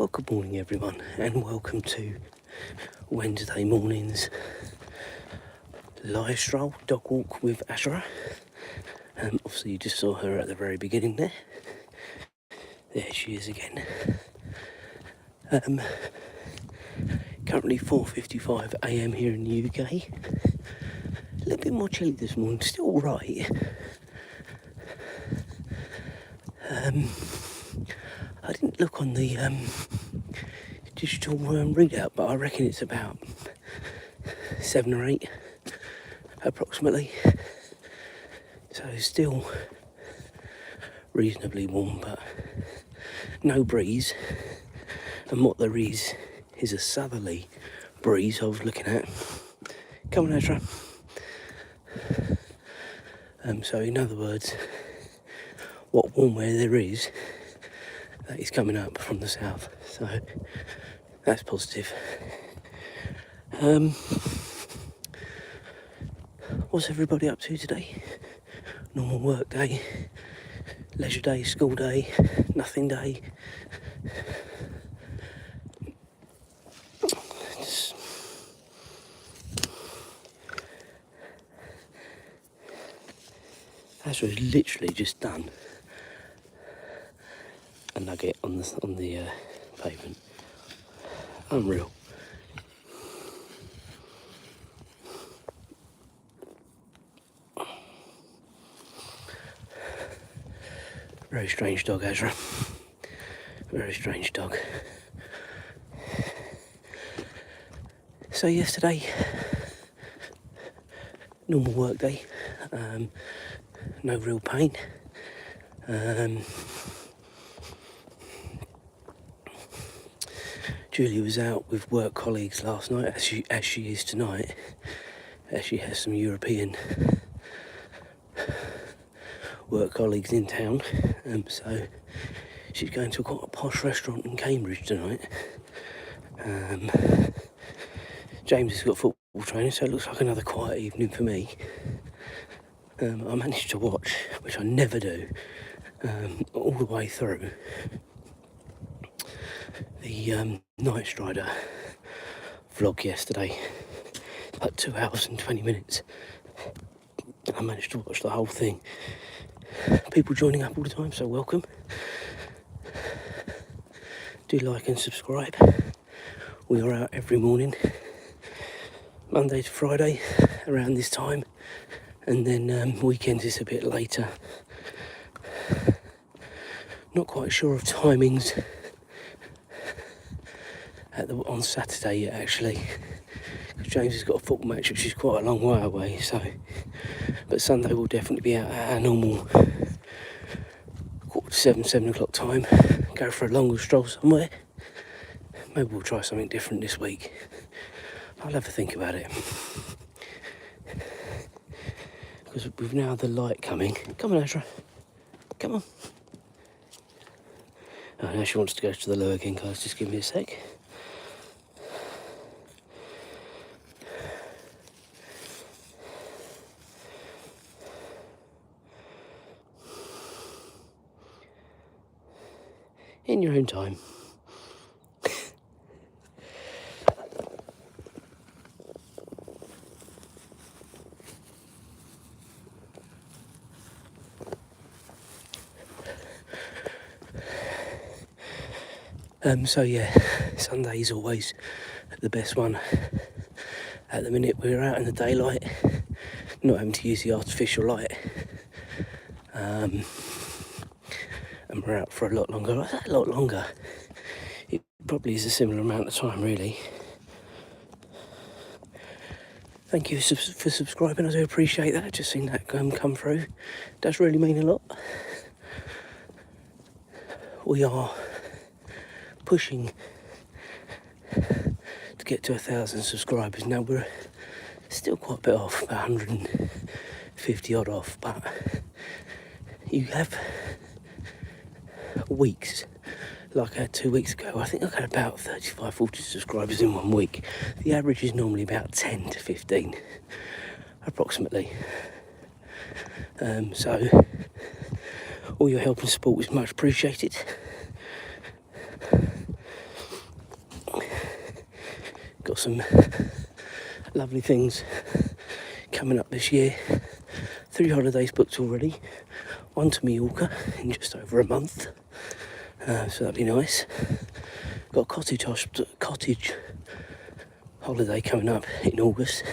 Well, good morning everyone, and welcome to Wednesday morning's live stroll, dog walk with Azra. Obviously you just saw her at the very beginning there. There she is again. Currently 4:55 a.m. here in the UK. A little bit more chilly this morning, still alright. I didn't look on the digital readout, but I reckon it's about 7 or 8 approximately. So still reasonably warm, but no breeze. And what there is a southerly breeze I was looking at. Come on, Azra. So in other words, what warm weather there is, that is coming up from the south. So that's positive. What's everybody up to today? Normal work day, leisure day, school day, nothing day. Azra has literally just done a nugget on the pavement. Unreal. Very strange dog, Azra. Very strange dog. So yesterday, normal work day, no real pain. Julie was out with work colleagues last night, as she is tonight, as she has some European work colleagues in town. So she's going to quite a posh restaurant in Cambridge tonight. James has got football training, so it looks like another quiet evening for me. I managed to watch, which I never do, all the way through the Night Strider vlog yesterday, like 2 hours and 20 minutes. I managed to watch the whole thing. People joining up all the time, so welcome. Do like and subscribe. We are out every morning, Monday to Friday, around this time, and then weekends is a bit later. Not quite sure of timings on Saturday yet, actually, because James has got a football match which is quite a long way away. So, but Sunday will definitely be out at our normal 6:45, 7 o'clock time. Go for a longer stroll somewhere. Maybe we'll try something different this week. I'll have a think about it. Because with now the light coming. Come on, Azra. Come on. Oh, now she wants to go to the loo again, guys. Just give me a sec. In your own time. So yeah, Sunday is always the best one. At the minute we're out in the daylight, not having to use the artificial light. And we're out for a lot longer. A lot longer. It probably is a similar amount of time, really. Thank you for subscribing. I do appreciate that. Just seen that come through. It does really mean a lot. We are pushing to get to 1,000 subscribers. Now we're still quite a bit off, about 150 odd off, but you have weeks, like I had 2 weeks ago. I think I had about 35, 40 subscribers in 1 week. The average is normally about 10 to 15, approximately. So all your help and support is much appreciated. got some lovely things coming up this year. 3 holidays booked already. One to Mallorca in just over a month, so that'd be nice. Got a cottage holiday coming up in August,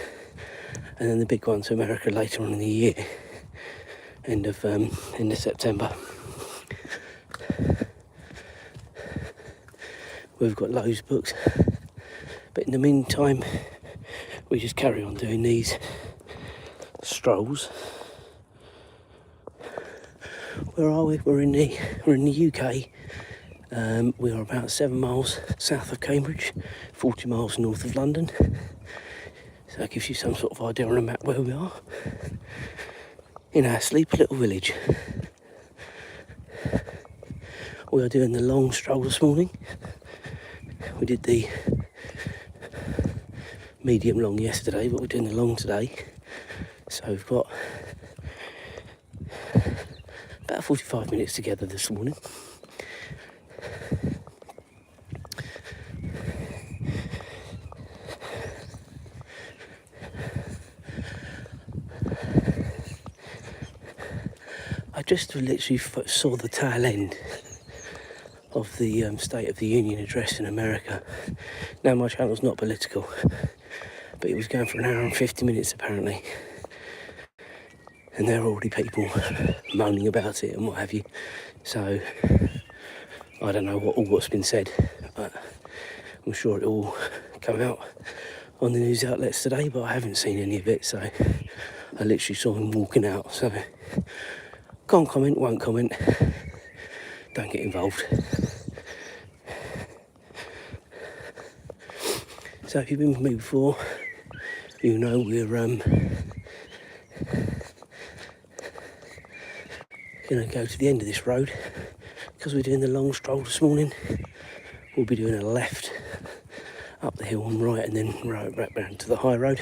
and then the big one to America later on in the year, end of September. We've got loads booked, but in the meantime we just carry on doing these strolls. Where are we? We're in the UK. We are about 7 miles south of Cambridge, 40 miles north of London. So that gives you some sort of idea on a map where we are. In our sleepy little village. We are doing the long stroll this morning. We did the medium long yesterday, but we're doing the long today. So we've got about 45 minutes together this morning. I just literally saw the tail end of the State of the Union address in America. Now, my channel's not political, but it was going for an hour and 50 minutes apparently. And there are already people moaning about it and what have you. So, I don't know what's been said, but I'm sure it will come out on the news outlets today, but I haven't seen any of it, so I literally saw him walking out. So, can't comment, won't comment, don't get involved. So if you've been with me before, you know we're going to go to the end of this road because we're doing the long stroll this morning. We'll be doing a left up the hill and right, and then right back round to the high road.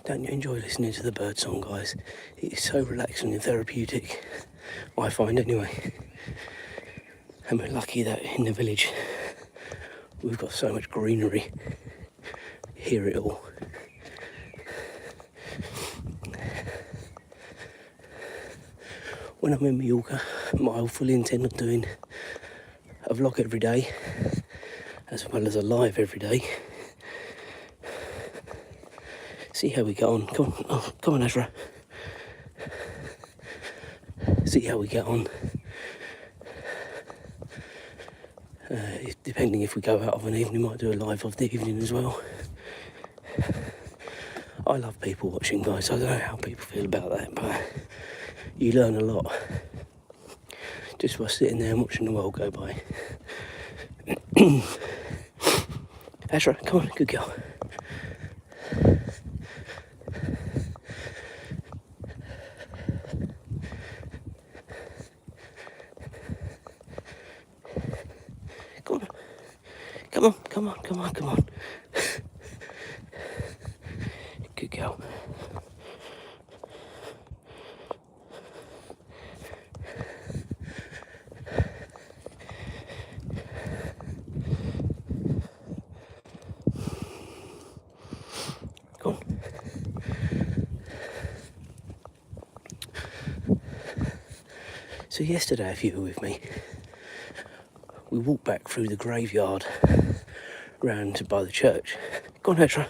Don't you enjoy listening to the bird song, guys? It's so relaxing and therapeutic, I find anyway. And we're lucky that in the village we've got so much greenery. Hear it all. When I'm in Mallorca, I fully intend on doing a vlog every day, as well as a live every day. See how we get on. Come on, Azra. See how we get on. Depending if we go out of an evening, might do a live of the evening as well. I love people watching, guys. I don't know how people feel about that, but you learn a lot just by sitting there and watching the world go by. Azra, come on, good girl. Come on. Good girl. Go on. So yesterday, if you were with me, we walked back through the graveyard round by the church. Go on, Azra.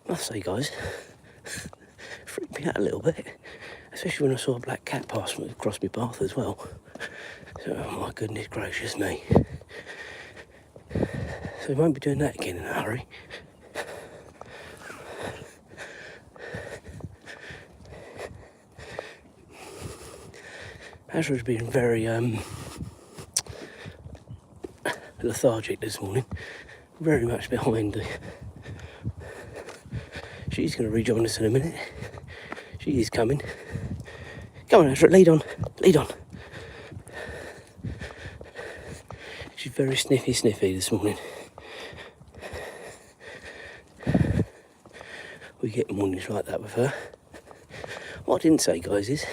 Must say, guys, freaked me out a little bit, especially when I saw a black cat pass across my path as well. So, oh my goodness gracious me. So we won't be doing that again in a hurry. Azra's been very lethargic this morning, very much behind. She's going to rejoin us in a minute. She is coming. Go on, Azra, lead on. Lead on. She's very sniffy this morning. We get mornings like that with her. What I didn't say, guys, is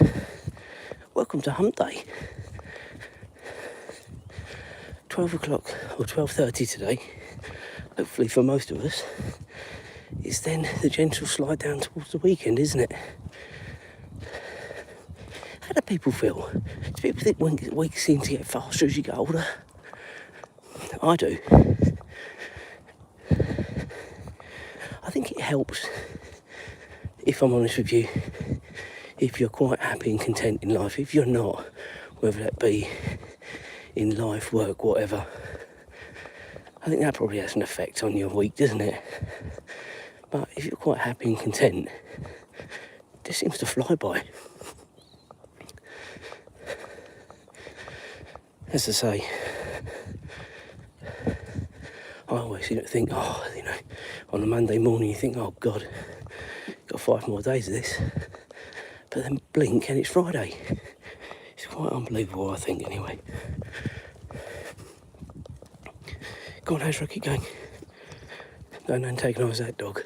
welcome to Hump Day. 12 o'clock or 12:30 today, hopefully for most of us, is then the gentle slide down towards the weekend, isn't it? How do people feel? Do people think weeks seem to get faster as you get older? I do. I think it helps, if I'm honest with you, if you're quite happy and content in life. If you're not, whether that be in life, work, whatever, I think that probably has an effect on your week, doesn't it? But if you're quite happy and content, it just seems to fly by. As I say, I always think, on a Monday morning you think, oh God, got 5 more days of this. But then blink and it's Friday. It's quite unbelievable, I think, anyway. Go on, Azra, keep going. Don't antagonise that dog.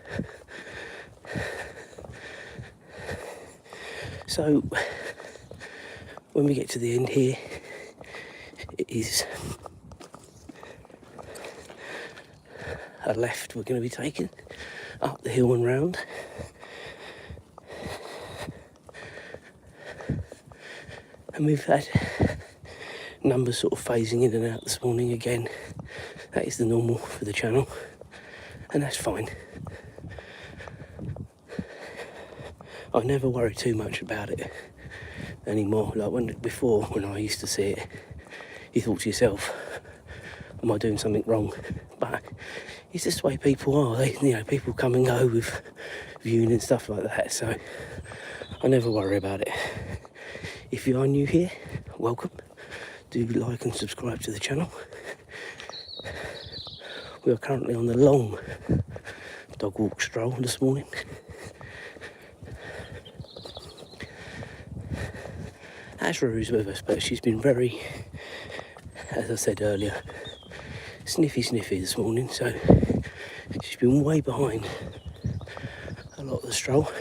So, when we get to the end here, it is a left we're going to be taking, up the hill and round. And we've had numbers sort of phasing in and out this morning again. That is the normal for the channel, and that's fine. I never worry too much about it anymore. Like when I used to see it, you thought to yourself, am I doing something wrong? But it's just the way people are. People come and go with viewing and stuff like that, so I never worry about it. If you are new here, welcome. Do like and subscribe to the channel. We are currently on the long dog walk stroll this morning. Azra is with us, but she's been very, as I said earlier, sniffy this morning, so she's been way behind a lot of the stroll.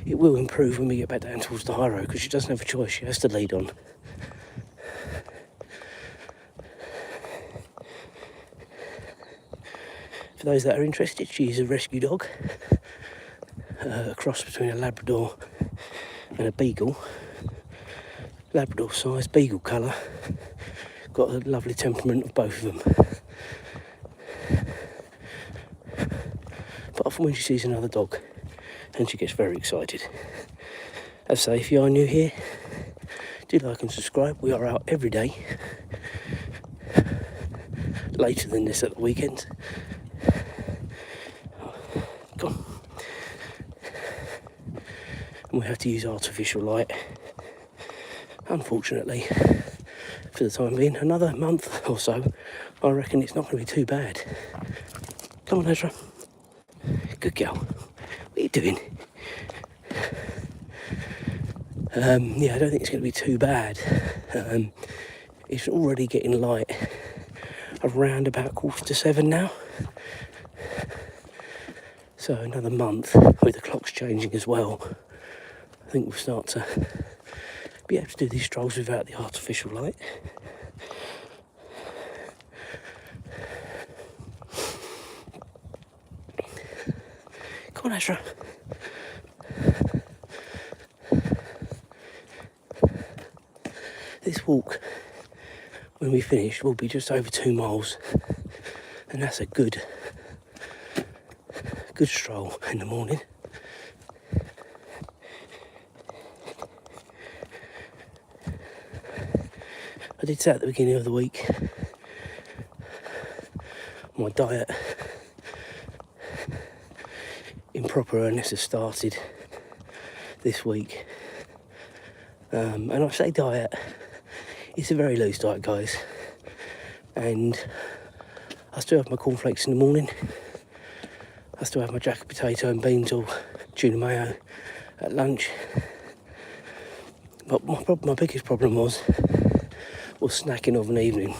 It will improve when we get back down towards the high road, because she doesn't have a choice, she has to lead on. For those that are interested, she is a rescue dog, a cross between a Labrador and a Beagle. Labrador size, Beagle colour, got a lovely temperament of both of them. Apart from when she sees another dog, and she gets very excited. As I say, if you are new here, do like and subscribe. We are out every day, later than this at the weekend. Go on. And we have to use artificial light. Unfortunately, for the time being, another month or so, I reckon it's not going to be too bad. Come on, Azra. Good girl. What are you doing? I don't think it's going to be too bad. It's already getting light around about 6:45 now. So another month, with the clocks changing as well, I think we'll start to be able to do these strolls without the artificial light. Come on, Azra. This walk, when we finish, will be just over 2 miles, and that's a good stroll in the morning. I did say at the beginning of the week, my diet in proper earnest has started this week. And I say diet, it's a very loose diet, guys. And I still have my cornflakes in the morning. I still have my jacket potato and beans or tuna mayo at lunch. But my biggest problem was snacking of an evening,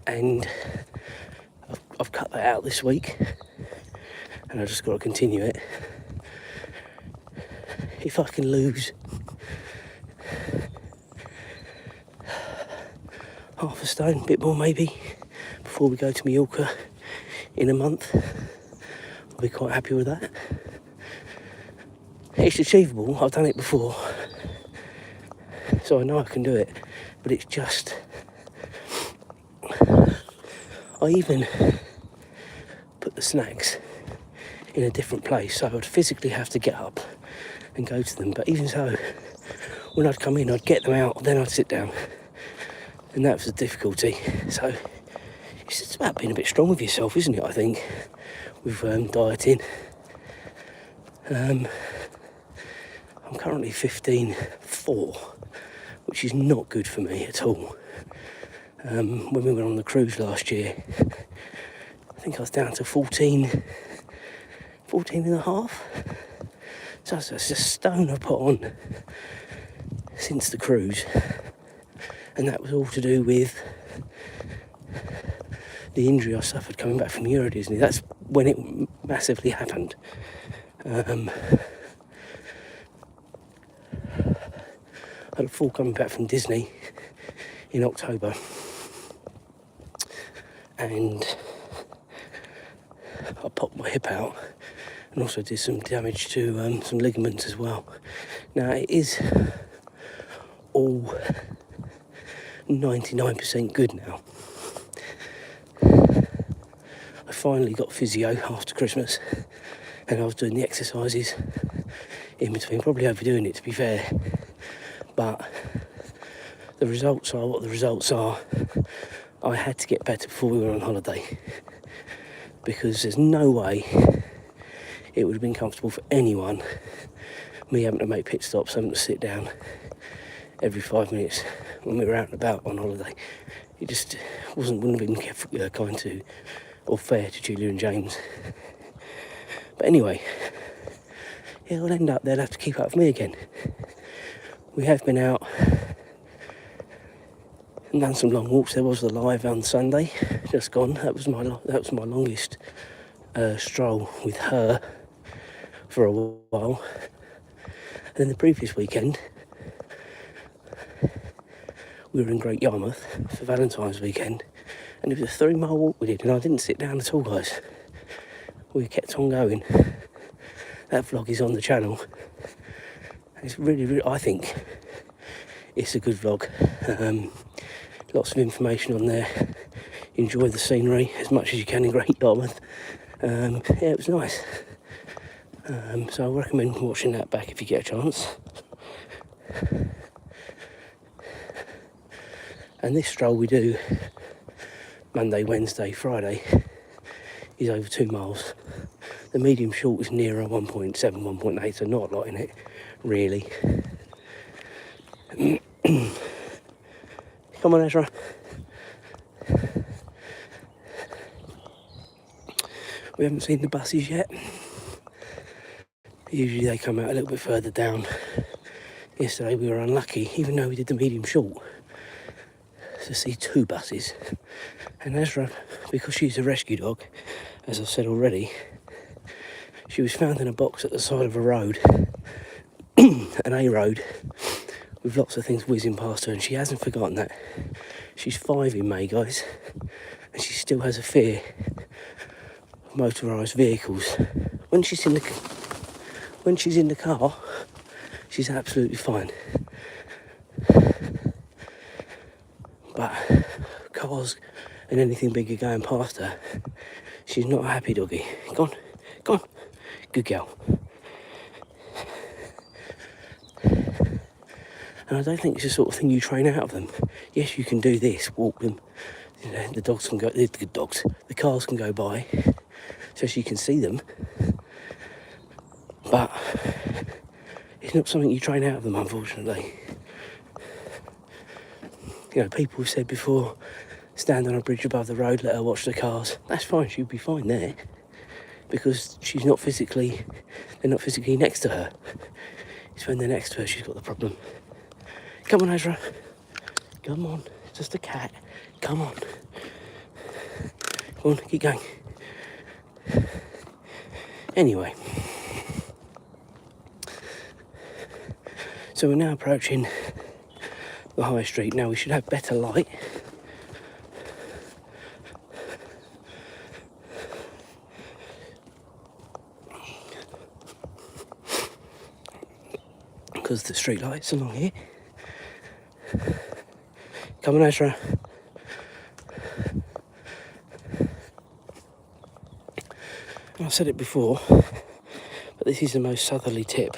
and I've cut that out this week, and I just got to continue it. If I can lose half a stone, a bit more maybe, before we go to Mallorca in a month, I'll be quite happy with that. It's achievable, I've done it before, so I know I can do it, but it's just, I even put the snacks in a different place, so I would physically have to get up and go to them, but even so, when I'd come in, I'd get them out, then I'd sit down, and that was the difficulty. So it's just about being a bit strong with yourself, isn't it, I think, with dieting. I'm currently 15.4, which is not good for me at all. When we went on the cruise last year, I think I was down to 14 and a half. So it's a stone I put on since the cruise, and that was all to do with the injury I suffered coming back from Euro Disney. That's when it massively happened. I had a fall coming back from Disney in October, and I popped my hip out and also did some damage to some ligaments as well. Now it is all 99% good now. I finally got physio after Christmas, and I was doing the exercises in between, probably overdoing it to be fair, but the results are what the results are. I had to get better before we were on holiday, because there's no way it would have been comfortable for anyone, me having to make pit stops, having to sit down every 5 minutes when we were out and about on holiday. It just wouldn't have been kind to or fair to Julia and James. But anyway, it'll end up they'll have to keep up with me again. We have been out and done some long walks. There was the live on Sunday, just gone. That was my longest stroll with her for a while. And then the previous weekend, we were in Great Yarmouth for Valentine's weekend, and it was a 3-mile walk we did, and I didn't sit down at all, guys. We kept on going. That vlog is on the channel. It's really, I think it's a good vlog. Lots of information on there. Enjoy the scenery as much as you can in Great Yarmouth. Yeah, it was nice. So I recommend watching that back if you get a chance. And this stroll we do Monday, Wednesday, Friday is over 2 miles. The medium short is nearer 1.7, 1.8, so not a lot in it, really. Come on, Azra. We haven't seen the buses yet. Usually they come out a little bit further down. Yesterday we were unlucky, even though we did the medium short, to see 2 buses. And Azra, because she's a rescue dog, as I've said already, she was found in a box at the side of a road, an A road, with lots of things whizzing past her, and she hasn't forgotten that. She's 5 in May, guys, and she still has a fear of motorised vehicles. When she's in the car, she's absolutely fine. But cars and anything bigger going past her, she's not a happy doggy. Go on, good girl. And I don't think it's the sort of thing you train out of them. Yes, you can do this, walk them. You know, the cars can go by, so she can see them. But it's not something you train out of them, unfortunately. You know, people have said before, stand on a bridge above the road, let her watch the cars. That's fine, she'll be fine there, because they're not physically next to her. It's when they're next to her she's got the problem. Come on, Azra. Come on. It's just a cat. Come on. Come on, keep going. Anyway. So we're now approaching the high street. Now we should have better light. Because the street lights along here. Come on, Azra. I've said it before, but this is the most southerly tip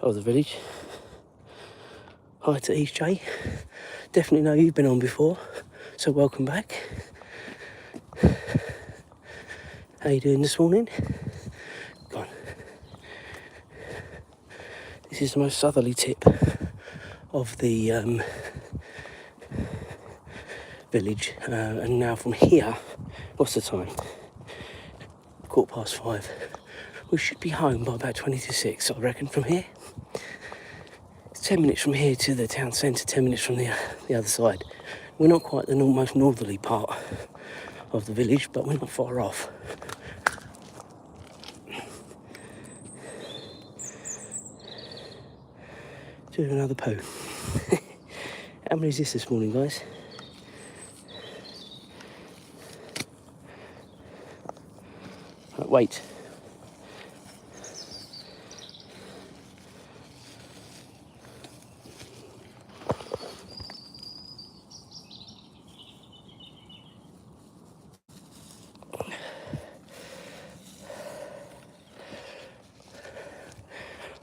of the village. Hi to East J. Definitely know you've been on before, so welcome back. How you doing this morning? Go on. This is the most southerly tip of the village, and now from here, what's the time? 5:15. We should be home by about 20 to 6, I reckon, from here. It's 10 minutes from here to the town centre, 10 minutes from the other side. We're not quite the most northerly part of the village, but we're not far off. Doing another poo. How many is this morning, guys? Right, wait.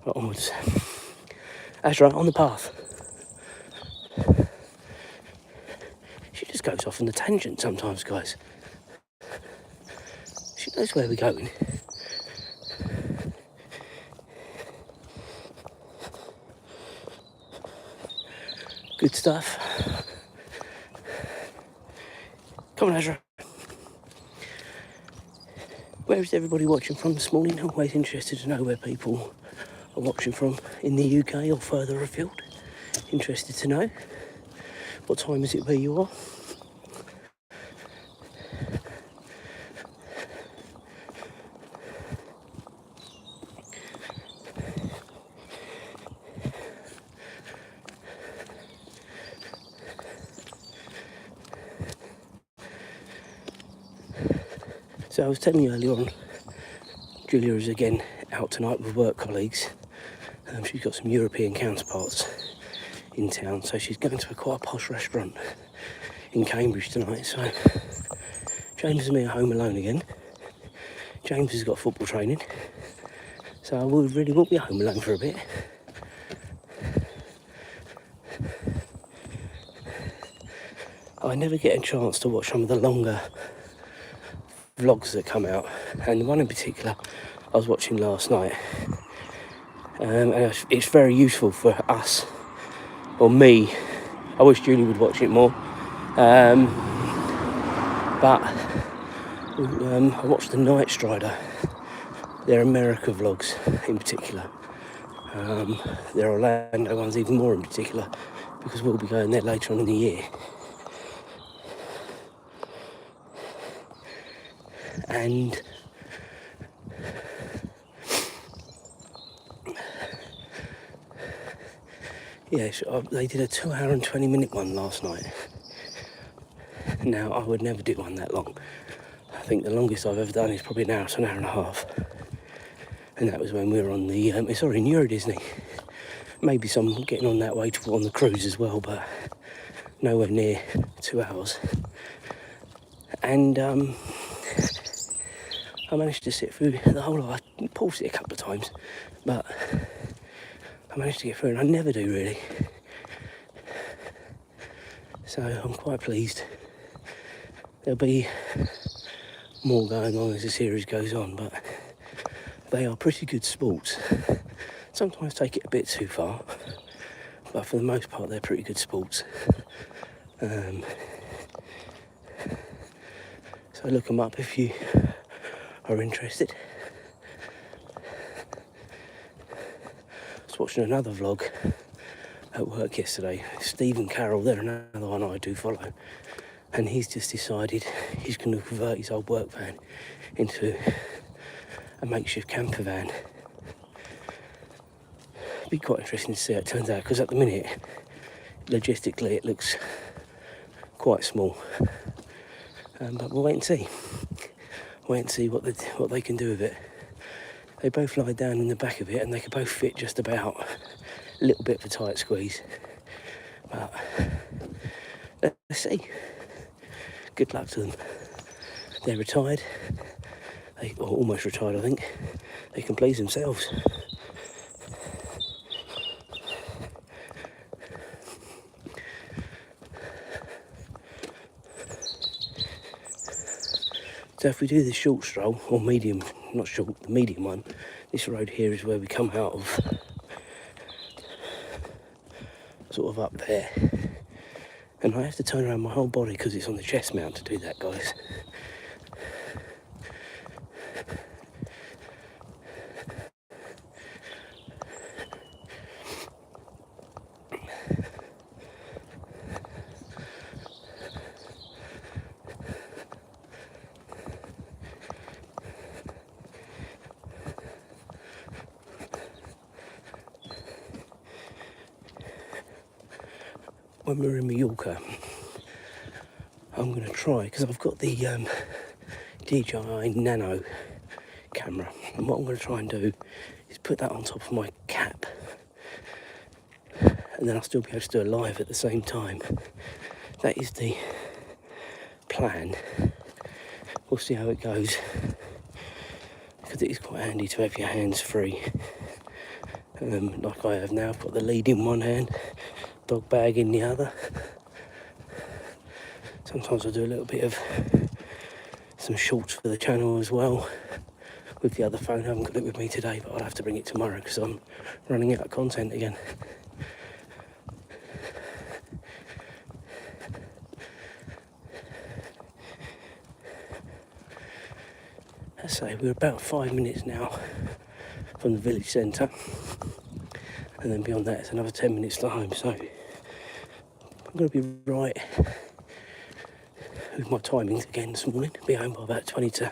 Right, onwards. Azra, on the path. She just goes off on the tangent sometimes, guys. She knows where we're going. Good stuff. Come on, Azra. Where is everybody watching from this morning? Always interested to know where people are watching from in the UK or further afield. Interested to know. What time is it where you are? So I was telling you earlier on, Julia is again out tonight with work colleagues. She's got some European counterparts in town, so she's going to quite a posh restaurant in Cambridge tonight. So James and me are home alone again. James has got football training, so I really will be home alone for a bit. I never get a chance to watch some of the longer vlogs that come out, and the one in particular I was watching last night, and it's very useful for us, or me. I wish Julie would watch it more, but I watched the Night Strider, their America vlogs in particular, their Orlando ones even more in particular, because we'll be going there later on in the year. And yeah, so they did a 2 hour and 20 minute one last night. Now, I would never do one that long. I think the longest I've ever done is probably an hour to an hour and a half. And that was when we were on the, in Euro Disney. Maybe some getting on that way on the cruise as well, but nowhere near 2 hours. And I managed to sit through the whole lot. I paused it a couple of times, but I managed to get through, and I never do really. So I'm quite pleased. There'll be more going on as the series goes on, but they are pretty good sports. Sometimes take it a bit too far, but for the most part they're pretty good sports. So look them up if you are interested. watching another vlog at work yesterday. Stephen Carroll, they're another one I do follow, and he's just decided he's going to convert his old work van into a makeshift camper van. It'd be quite interesting to see how it turns out, because at the minute, logistically, it looks quite small. But we'll wait and see. Wait and see what they can do with it. They both lie down in the back of it, and they can both fit just about. A little bit of a tight squeeze. But let's see. Good luck to them. They're retired. Or almost retired, I think. They can please themselves. So if we do the short stroll, or medium, not short, the medium one, this road here is where we come out of, sort of up there. And I have to turn around my whole body because it's on the chest mount to do that, guys. When we're in Mallorca, I'm going to try, because I've got the DJI Nano camera, and what I'm going to try and do is put that on top of my cap, and then I'll still be able to do a live at the same time. That is the plan. We'll see how it goes, because it is quite handy to have your hands free. Like I have now, I've got the lead in one hand, dog bag in the other. Sometimes I do a little bit of some shorts for the channel as well with the other phone. I haven't got it with me today, but I'll have to bring it tomorrow because I'm running out of content again. Let's say we're about 5 minutes now from the village centre, and then beyond that it's another 10 minutes to home, so I'm going to be right with my timings again this morning. Be home by about 20 to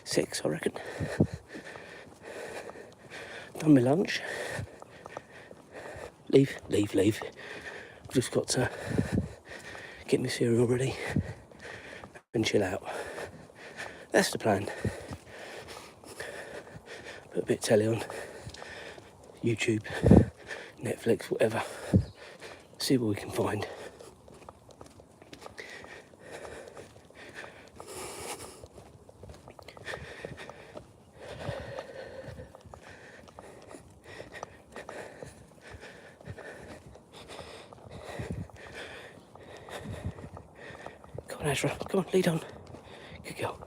6, I reckon. Done my lunch. Leave. I've just got to get my cereal ready and chill out. That's the plan. Put a bit of telly on, YouTube, Netflix, whatever. See what we can find. Come on, Azra, come on, lead on. Good girl.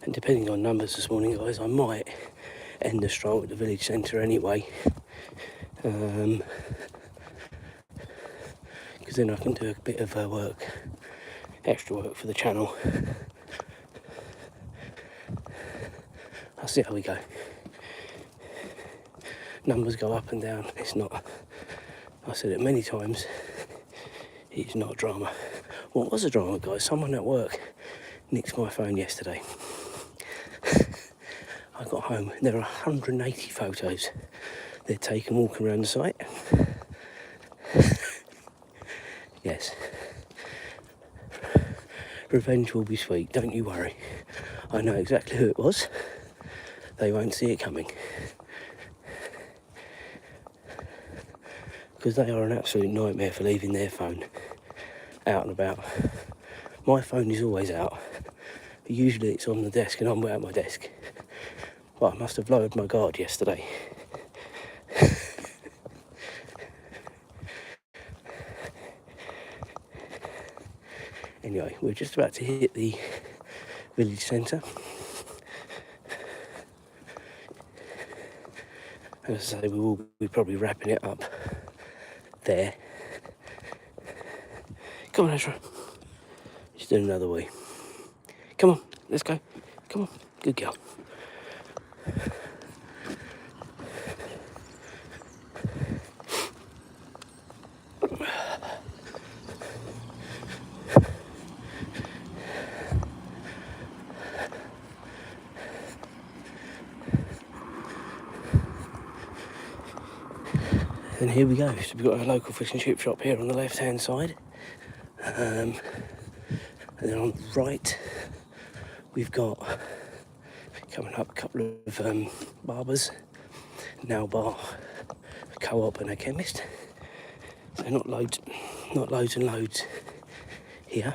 And depending on numbers this morning, guys, I might end the stroll at the village centre anyway, because then I can do a bit of extra work for the channel. I'll see how we go. Numbers go up and down. It's not, I said it many times, it's not a drama. What was a drama, guys? Someone at work nicked my phone yesterday. I got home and there are 180 photos they'd taken walking around the site. Yes. Revenge will be sweet, don't you worry. I know exactly who it was. They won't see it coming. Because they are an absolute nightmare for leaving their phone out and about. My phone is always out. Usually it's on the desk and I'm at my desk. Well, I must have lowered my guard yesterday. Anyway, we're just about to hit the village centre. As I say, we will be probably wrapping it up there. Come on, Azra. Just do another wee. Come on, let's go. Come on, good girl. And here we go. So we've got a local fish and chip shop here on the left-hand side. And then on the right, we've got, coming up, a couple of barbers, nail bar, a co-op and a chemist. So not loads and loads here,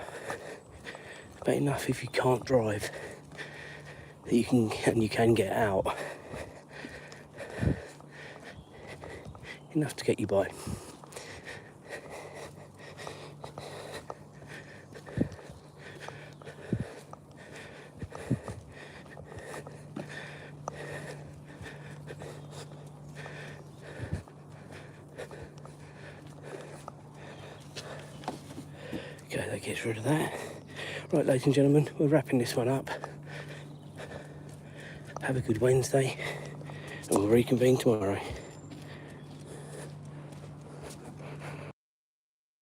but enough if you can't drive that you can get out. Enough to get you by. Okay, that gets rid of that. Right, ladies and gentlemen, we're wrapping this one up. Have a good Wednesday, and we'll reconvene tomorrow.